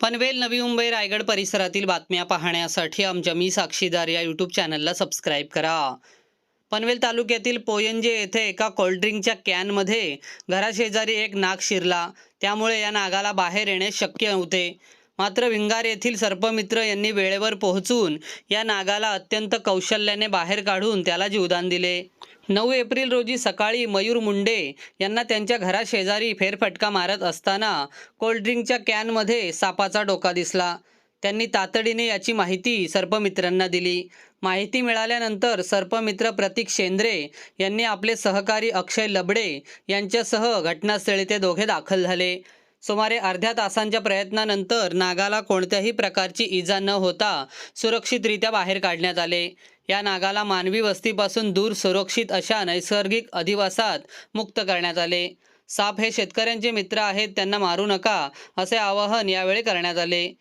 पनवेल, नवी मुंबई, रायगड परिसरातील बातम्या पाहण्यासाठी आमच्या मी साक्षीदार या यूट्यूब चॅनलला सबस्क्राईब करा. पनवेल तालुक्यातील पोयंजे येथे एका कोल्ड्रिंकच्या कॅनमध्ये घराशेजारी एक नाग शिरला. त्यामुळे या नागाला बाहेर येणे शक्य नव्हते. मात्र विंगार येथील सर्पमित्र यांनी वेळेवर पोहोचून या नागाला अत्यंत कौशल्याने बाहेर काढून त्याला जीवदान दिले. 9 एप्रिल रोजी सकाळी मयूर मुंडे यांना त्यांच्या घराशेजारी फेरफटका मारत असताना कोल्ड्रिंकच्या कॅनमध्ये सापाचा डोका दिसला. त्यांनी तातडीने याची माहिती सर्पमित्रांना दिली. माहिती मिळाल्यानंतर सर्पमित्र प्रतीक शेंद्रे यांनी आपले सहकारी अक्षय लबडे यांच्यासह घटनास्थळी ते दोघे दाखल झाले. सुमारे अर्ध्या तासांच्या प्रयत्नानंतर नागाला कोणत्याही प्रकारची इजा न होता सुरक्षितरित्या बाहेर काढण्यात आले. या नागाला मानवी वस्तीपासून दूर सुरक्षित अशा नैसर्गिक अधिवासात मुक्त करण्यात आले. साप हे शेतकऱ्यांचे मित्र आहेत, त्यांना मारू नका असे आवाहन यावेळी करण्यात आले.